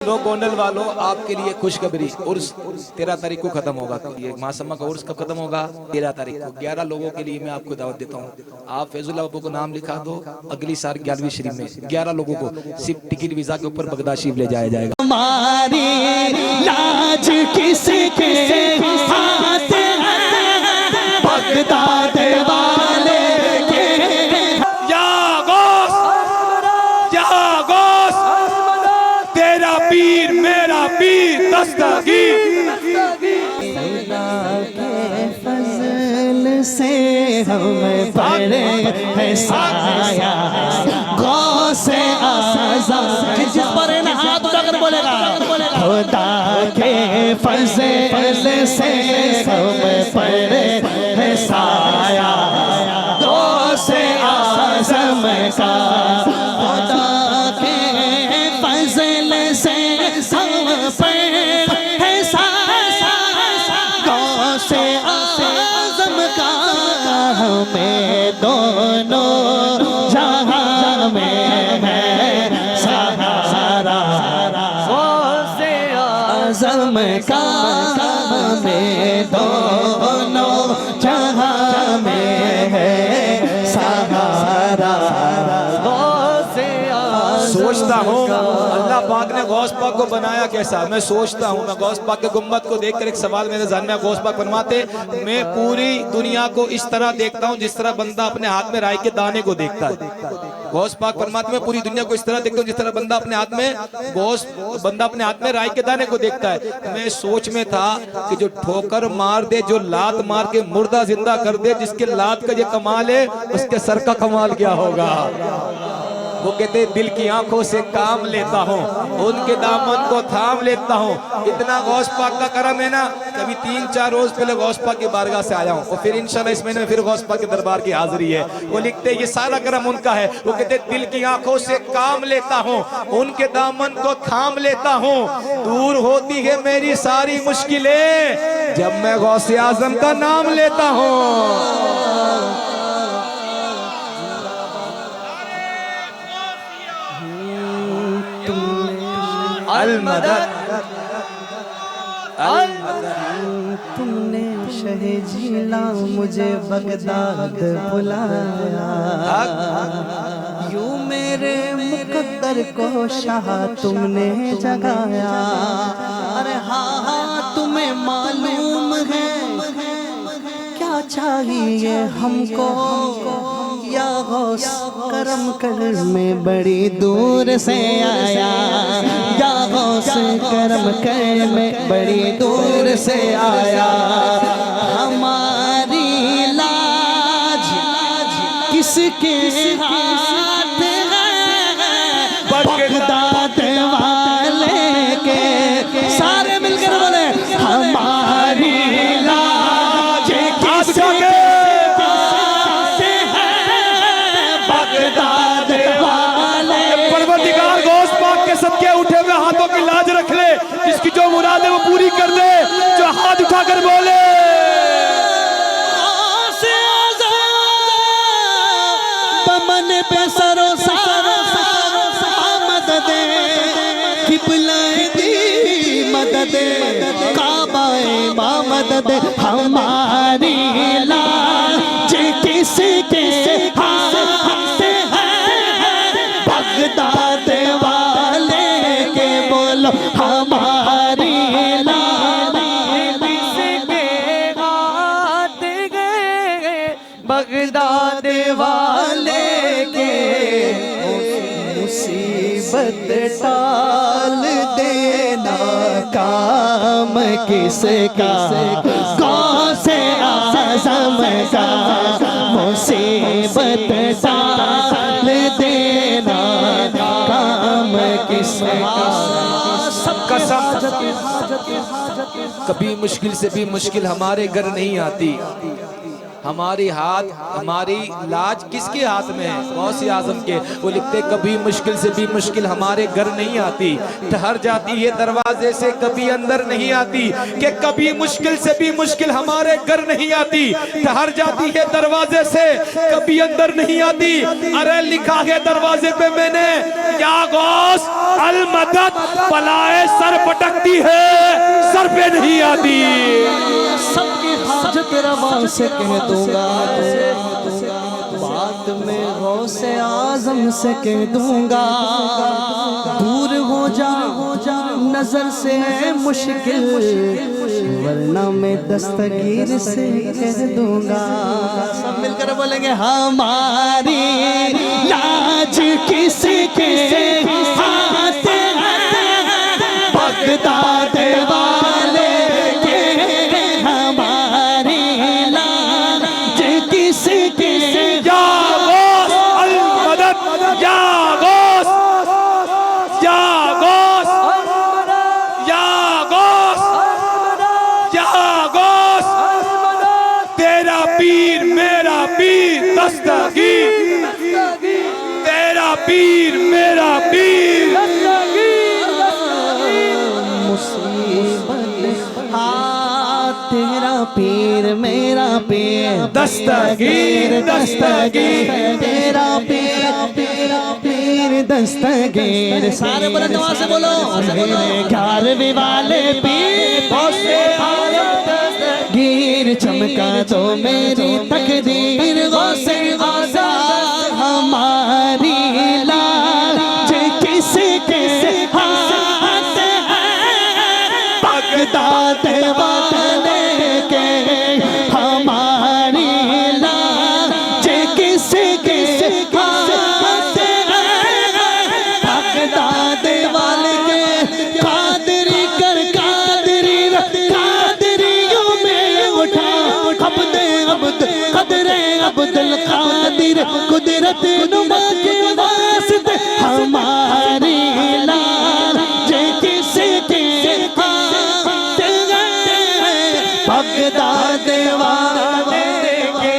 लो गोंडल वालों, आपके लिए खुशखबरी। उर्स 13 तारीख को खत्म होगा। ये मासम्मा का उर्स कब खत्म होगा? 13 तारीख को। 11 लोगों के लिए मैं आपको दावत देता हूँ। आप फैजुल्लाह बाबू को नाम लिखा दो। अगली साल 11वीं शरीफ में 11 लोगों को सिर्फ टिकट वीजा के ऊपर बगदाद शरीफ ले जाया जाएगा। हमारी लाज किसके हाथ है? बगदाद वाले के। या गौस, या गौस, तेरा पीर मेरा पीर दस्तगीर। फजल से हम पर है साया, गौसे आज़म। जिस पर इन हाथ उठाकर बोलेगा, खुदा के फजल से हम पर है साया, गौसे आज़म का। खुदा के फजल से हम पर है साया, गौसे आज़म का। हमें दोनों जहां में है सहारा, गौसे आज़म का। हमें दोनों जहां में है सहारा, गौसे आज़म। सोचता हूँ अल्लाह पाक ने गौस पाक को बनाया कैसा। मैं सोचता हूँ, मैं गौस पाक के गुम्बद को देखकर एक सवाल मेरे ज़हन में, गौस पाक बनवाते। मैं पूरी दुनिया को इस तरह देखता हूँ जिस तरह बंदा अपने हाथ में राई के दाने को देखता है। गौस पाक फरमाते मैं पूरी दुनिया को इस तरह देखता हूँ जिस तरह बंदा अपने हाथ में बंदा अपने हाथ में राई के दाने को देखता है। मैं सोच में था कि जो ठोकर मार दे, जो लात मार के मुर्दा जिंदा कर दे, जिसके लात का ये कमाल है, उसके सर का कमाल क्या होगा। वो कहते दिल की आंखों से काम लेता हूँ, उनके दामन को थाम लेता हूँ। इतना गौस पाक का करम है ना। कभी 3-4 रोज पहले गौस पाक की बारगाह से आया हूँ और फिर इंशाल्लाह इस महीने में फिर गौस पाक के दरबार की हाजिरी है। वो लिखते ये सारा करम उनका है। वो कहते दिल की आंखों से काम लेता हूँ, उनके दामन को थाम लेता हूँ। दूर होती है मेरी सारी मुश्किलें जब मैं गौसे आजम का नाम लेता हूँ। तुमने शहे जिला मुझे बगदाद बुलाया, यूं मेरे मुकद्दर को शाह तुमने जगाया। अरे हाँ हाँ तुम्हें मालूम है क्या चाहिए हमको, या गौस करम कर में बड़ी दूर से आया, या गौस करम कर में बड़ी दूर से आया। हमारी लाज किसके हाथ है? बगदाद वाले के। सारे मिलकर बोले हमारी लाज किसके सबके उठे हुए हाथों की लाज रख ले, जिसकी जो मुराद है वो पूरी कर दे। जो हाथ उठाकर बोले बमन पे सरो सारो मदद दे, किबलाए दी मदद दे, काबाए मां मदद दे। हमारी लाज किसके हाथ है? बगदाद हमारी लाज किसके हाथ गए? बगदाद वाले के। मुसीबत टाल देना काम किसका? गौसे आज़म का। मुसीबत टाल देना काम किसका? कभी मुश्किल से भी मुश्किल हमारे घर नहीं आती। हमारी लाज किसके हाथ में है? गौसे आजम के। वो लिखते कभी मुश्किल से भी मुश्किल हमारे घर नहीं आती, ठहर जाती है दरवाजे से कभी अंदर नहीं आती। कि कभी मुश्किल से भी मुश्किल हमारे घर नहीं आती, ठहर जाती है दरवाजे से कभी अंदर नहीं आती। अरे लिखा है दरवाजे पे मैंने, क्या गौस अल मदद, बलाए सर पटकती है सर पे नहीं आती। सबकी हाजत रवा से कह दूंगा, बात में गौसे आजम से कह दूंगा। दूर हो जा नजर से मुश्किल, वरना मैं दस्तगीर से कह दूंगा। सब मिलकर बोलेंगे हमारी लाज किसके हाथ है, बगदाद वाले के हमारी लाज किसके। या गौस अल मदद, या गौस, या गौस, या गौस, या गौस, तेरा पीर मेरा पीर दस्तगीर, तेरा पीर मेरा पीर। मुसीबत हाँ तेरा पीर मेरा पीर दस्तगीर, दस्तगीर, तेरा पीर दस्तगीर। सारे बुलंद आवाज से बोलो, मेरे ग्यारहवीं वाले पीर दस्तगीर, चमका तो मेरी तकदीर। गौसे आज़म हमारी लाज किसके हाथ है, बगदाद वाले के हमारी लाज किसके हाथ है, बगदाद वाले के। कादरी कर कादरियों में उठा अब्द कदरे अब्दुल कादिर, कुदरत नुमा के वास्ते हमारी लाज किसके हाथ है, बगदाद वाले के।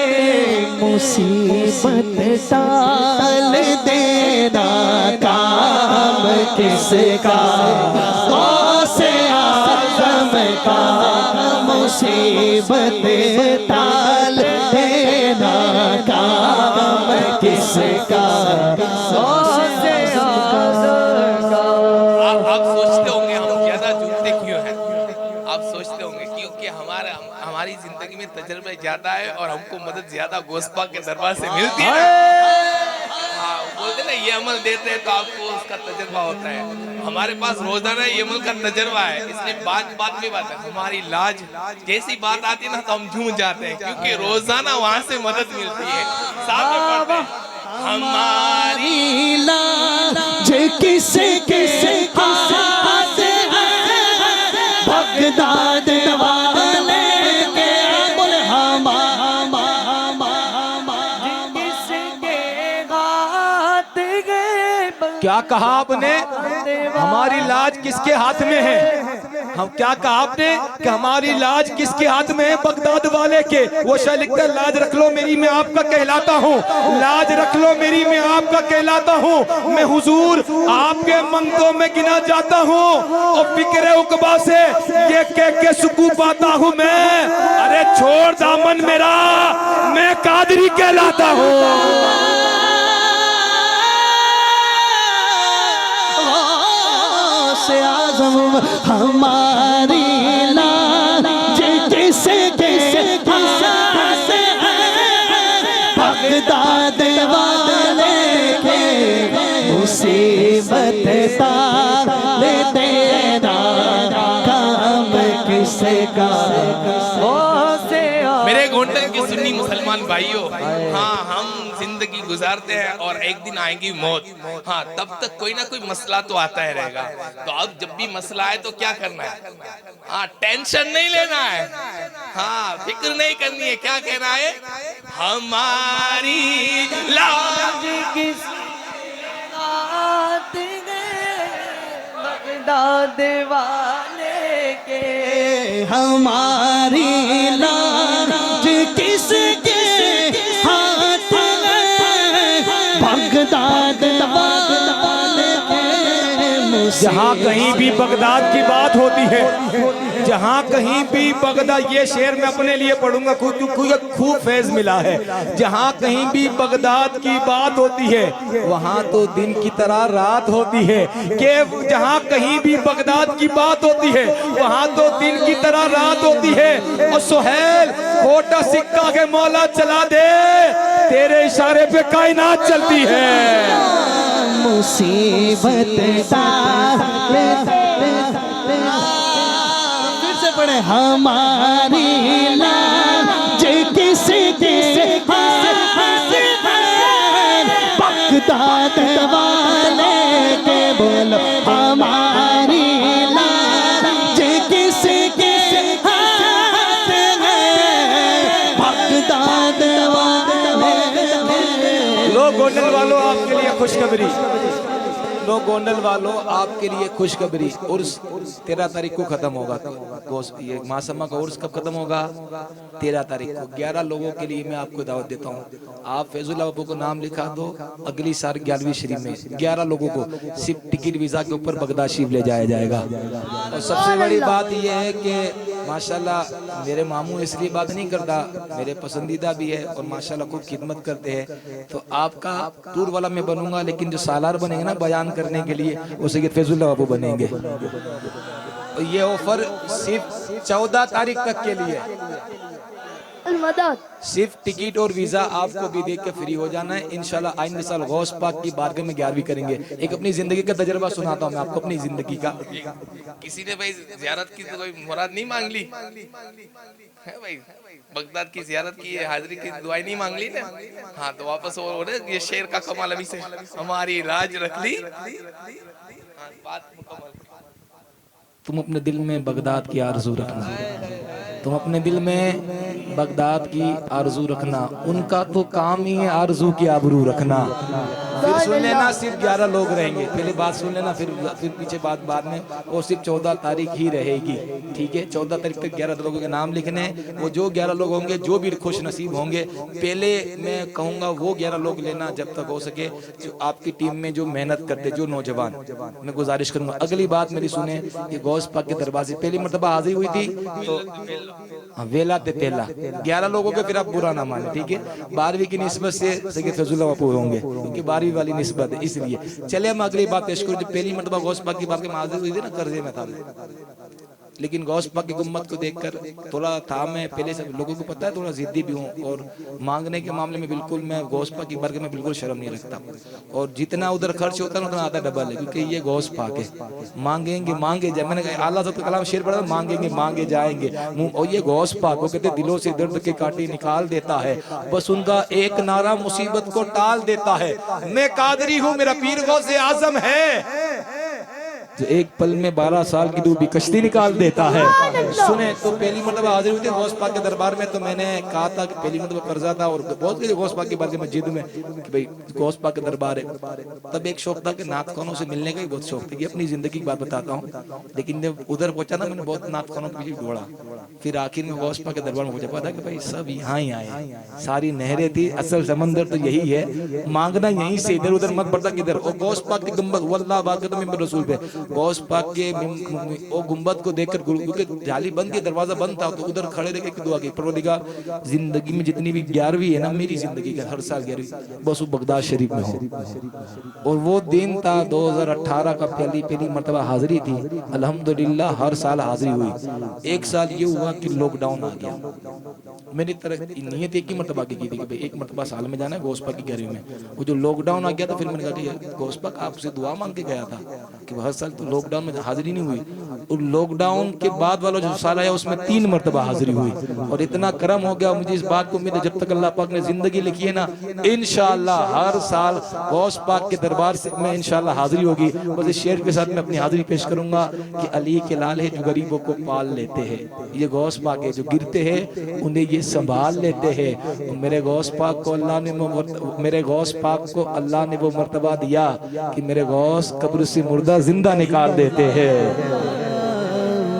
मुसीबत टाल देना काम किसका, गौसे आज़म का। मुसीबत टाल देना काम किसका, गौसे आज़म का। आप सोचते होंगे हम ज्यादा जूते क्यों हैं? आप सोचते होंगे क्योंकि हमारी जिंदगी में तजर्बा ज्यादा है और हमको मदद ज्यादा गोस्पा के दरबार से मिलती है। हाँ, बोलते ना ये अमल देते हैं तो आपको उसका तजर्बा होता है। हमारे पास रोजाना ये अमल का तजर्बा है, इसलिए बात में बात है। हमारी लाज जैसी बात आती है ना तो हम झूम जाते हैं, क्योंकि रोजाना वहां से मदद मिलती है। साथ में पढ़ते हैं हमारी लाज किसके हाथ है, बगदाद वाले के। बोले क्या कहा आपने? हमारी लाज किसके हाथ में है? हम क्या कहा आपने कि हमारी लाज किसके हाथ में है? बगदाद वाले के। वो शायद लिखता है लाज रख लो मेरी मैं आपका कहलाता हूँ, लाज रख लो मेरी मैं आपका कहलाता हूँ। मैं हुजूर आपके मंगतों में गिना जाता हूँ और फिक्र उकबा से ये कह के सुकून पाता हूँ मैं। अरे छोड़ दामन मेरा, मैं कादरी कहलाता हूँ। आज़म हमारी लाज किसके हाथ है, बगदाद वाले के। मुसीबत टाल देना काम किसका, मेरे गोंडल के सुन्नी मुसलमान भाइयों, हाँ हम जिंदगी गुजारते हैं और एक दिन आएगी मौत। हाँ तब तक कोई ना कोई मसला तो आता ही रहेगा। तो अब जब भी मसला आए तो क्या करना है? हाँ टेंशन नहीं लेना है, हाँ फिक्र नहीं करनी है। क्या कहना है? हमारी लाज बगदाद वाले के। हमारी लाज किसके जहाँ कहीं भी बगदाद की बात होती है, जहाँ कहीं भी बगदाद, ये शेर मैं अपने लिए पढ़ूंगा, खूब फैज मिला है। जहाँ कहीं भी बगदाद की बात होती है वहाँ तो दिन की तरह रात होती है। कि जहाँ कहीं भी बगदाद की बात होती है वहाँ तो दिन की तरह रात होती है। और सुहेल खोटा सिक्का के मौला चला दे, तेरे इशारे पे कायनात चलती है। मुसीबत फिर से पढ़े, हमारी लाज किसके हाथ है, बगदाद वाले के बोलो, हमारी लाज किसके हाथ है, बगदाद वाले। लो गोंडल वालों आपके लिए खुशखबरी, लो गोंडल वालों आपके लिए खुशखबरी। उर्स 13 तारीख को खत्म होगा। ये मासम्मा का उर्स कब खत्म होगा? 13 तारीख को। 11 लोगों के लिए मैं आपको दावत देता हूँ। आप फैजुल्लाह बापू को नाम लिखा दो, अगली साल 11वीं शरीफ में 11 लोगों को सिर्फ टिकट वीजा के ऊपर बगदाद शरीफ ले जाया जाएगा। और सबसे बड़ी बात यह है कि माशाल्लाह मेरे मामू इसलिए बात नहीं करता, मेरे पसंदीदा भी है और माशाल्लाह खूब खिदमत करते हैं। तो आपका टूर वाला मैं बनूंगा, लेकिन जो सालार बनेंगे ना बयान करने के लिए, वो सैयद फैजुल्लाह बापू बनेंगे। तो ये ऑफर सिर्फ 14 तारीख तक के लिए, सिर्फ टिकट और वीजा आपको भी देख के फ्री हो जाना है। इंशाल्लाह आइंदे साल गौस पाक की बारगाह में 11वीं करेंगे। एक अपनी जिंदगी का तजर्बा सुनाता हूँ मैं आपको, अपनी जिंदगी का। किसी ने भाई ज़ियारत की तो कोई मुराद नहीं मांग ली है भाई, बगदाद की ज़ियारत की, हाजिरी की दुआई नहीं मांग ली ना। हाँ तो वापस हो रहे, ये शेर का कमाल अभी से, हमारी राज रख ली। बात मुकम्मल। तुम अपने दिल में बगदाद की आरज़ू रखना, तुम अपने दिल में बगदाद की आरज़ू रखना। उनका तो काम ही है आरज़ू की आबरू रखना। फिर सुन लेना, सिर्फ 11 लोग रहेंगे। पहले बात सुन लेना, फिर पीछे बात बाद में। वो सिर्फ 14 तारीख ही रहेगी, ठीक है? 14 तारीख तक 11 लोगों के नाम लिखने हैं। वो जो 11 लोग होंगे, जो भी खुश नसीब होंगे, पहले मैं कहूँगा वो 11 लोग लेना जब तक हो सके, जो आपकी टीम में जो मेहनत करते, जो नौजवान। मैं गुजारिश करूँगा, अगली बात मेरी सुने कि गौस पाक के दरबार से पहली मरतबा हाजिर हुई थी तो वेला थे पहला 11 लोगों के, फिर आप बुरा ना माने, ठीक है? 12वीं की निस्बत से सैयद फैजुल्लाह बापू होंगे, क्योंकि 12वीं वाली निस्बत है, इसलिए। चले हम अगली बात पेश करूं। जो पहली मरतबा गौस पाक की बात में हाजिर हुई थी ना, कर्जे में था, लेकिन गौस पाक की गुम्मत को देखकर थोड़ा था, मैं पहले से लोगों को पता है थोड़ा जिद्दी भी हूँ, और मांगने के मामले में बिल्कुल मैं गौस पाक की बारगाह में बिल्कुल शर्म नहीं रखता। और जितना उधर खर्च होता है उतना आधा डबल है, क्योंकि ये गौस पाक है। मांगेंगे मांगे जाए, मैंने कहा आला हज़रत कलाम शेर पढ़ा, मांगेंगे मांगे जाएंगे। और ये गौस पाक को कहते दिलों से दर्द के कांटे निकाल देता है, बस उनका एक नारा मुसीबत को टाल देता है। मैं कादरी हूँ, मेरा पीर गौसे आजम है, जो एक पल में 12 साल की डूबी कश्ती निकाल देता है। सुने तो पहली मरतबा हाजिर हुई थी गौस पाक के दरबार में, तो मैंने कहा था कि पहली मरतबा कर्जा था और बहुत गौस पाक की बात में जिद में कि भाई गौस पाक के दरबार है। तब एक शौक था कि नात खानों से मिलने का ही बहुत शौक था। ये अपनी जिंदगी की बात बताता हूँ, लेकिन जब उधर पहुंचा ना, मैंने बहुत नात खानों के पीछे दौड़ा, फिर आखिर में गौस पाक के दरबार में पहुंचा, पता कि भाई सब यहाँ ही आए, सारी नहरें थी, असल समंदर तो यही है, मांगना यहीं से, इधर उधर मत बढ़ता किधर। और गौस पाक की गुंबद वल्लाह बात करता मैं रसूल पे, गौस पाक के वो गुंबद को देखकर, क्योंकि जाली बंद की, दरवाजा बंद था, तो उधर खड़े रह के दुआ की, परवरदिगार जिंदगी में जितनी भी 11वीं है ना, मेरी जिंदगी का हर साल 11वीं बस वो बगदाद शरीफ में हो। और वो दिन था 2018 का, पहली मरतबा हाजिरी थी। अल्हम्दुलिल्लाह हर साल हाजिरी हुई। एक साल ये हुआ कि लॉकडाउन आ गया। मेरी तरह नीयत एक ही मरतबा की थी कि भाई एक मरतबा साल में जाना है गौस पाक की 11वीं में। वो जो लॉकडाउन आ गया था, फिर मैंने कहा कि गौस पाक आपसे दुआ मांग के गया था कि हर साल तो लॉकडाउन में हाजिरी नहीं हुई, और लॉकडाउन के बाद वाला जो साल आया उसमें 3 मरतबा हाजिरी हुई। और इतना करम हो गया, मुझे इस बात को उम्मीद है जब तक अल्लाह पाक ने जिंदगी लिखी है ना, इंशाअल्लाह हर साल गौस पाक के दरबार से में इंशाअल्लाह हाजिरी होगी। बस इस शेर के साथ मैं अपनी हाजिरी पेश करूंगा कि अली के लाल है जो गरीबों को पाल लेते हैं, ये गौस पाक है जो गिरते हैं उन्हें ये संभाल लेते हैं। मेरे गौस पाक को अल्लाह ने वो मर्तबा दिया कि मेरे गौस कब्र से मुर्दा जिंदा निकाल देते हैं।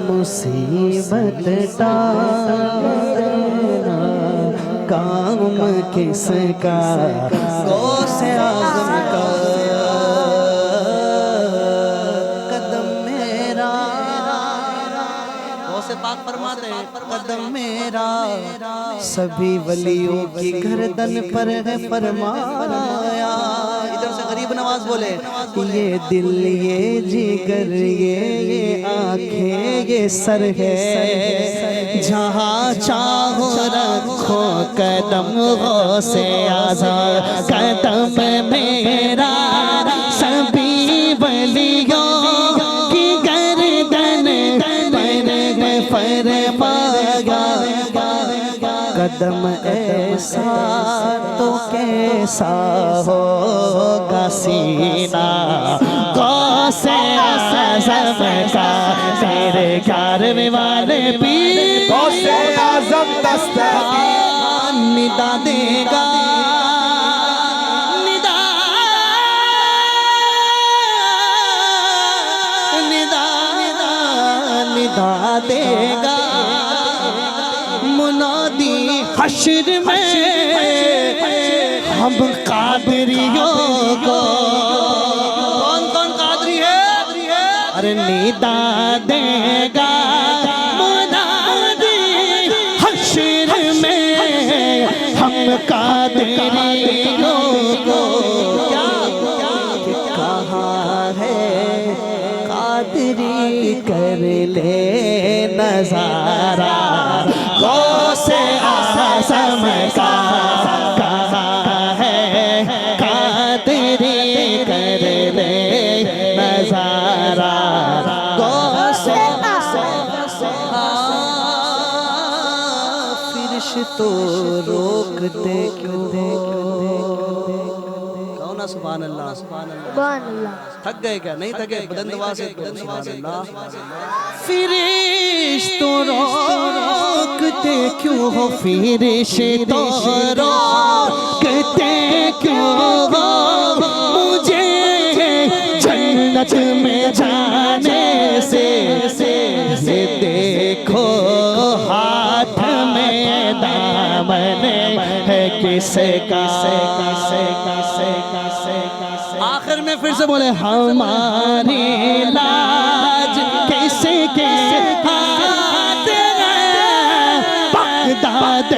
मुसीबत टालना काम किसका, गौसे आज़म का गौसे पाक फरमाते हैं कदम मेरा सभी वलियों की गर्दन पर है फरमाया। इधर से गरीब नवाज बोले ये दिल ये जिगर ये आंखें ये सर है, जहाँ चाहो रखो कदम गौसे आज़म। कदम मेरा सभी वलियों की गर्दन पर फरमाया। कदम ऐसा तो कैसा होगा सीना गौसे आज़म का, तेरे कारवे वाले पीर गौसे आज़म दस्तगीर निदा देगा, निदा निदा निदा देगा। मुनादी हश्र में हम कादरियों को, कौन कौन कादरी है? अरे निदा देगा मुनादी हश्र में हम कादरियों को। क्या कहाँ है कादरी कर ले नजारा गौसे आज़म का, कहाँ है कादरी कर ले नजारा गौसे फिरिश्तो रोकते क्यों? कहो ना सुभान अल्लाह, सुभान अल्लाह। थक गए क्या? नहीं थके? बदनवा से सुभान अल्लाह। फिरिश्तो रोकते क्यों हो? फिरिश्तो रोकते क्यों हो? मुझे जन्नत में जाने से देखो हाथ में दामन है किसका। आखिर में फिर से बोले हमारी लाज किसके हाथ है? बगदाद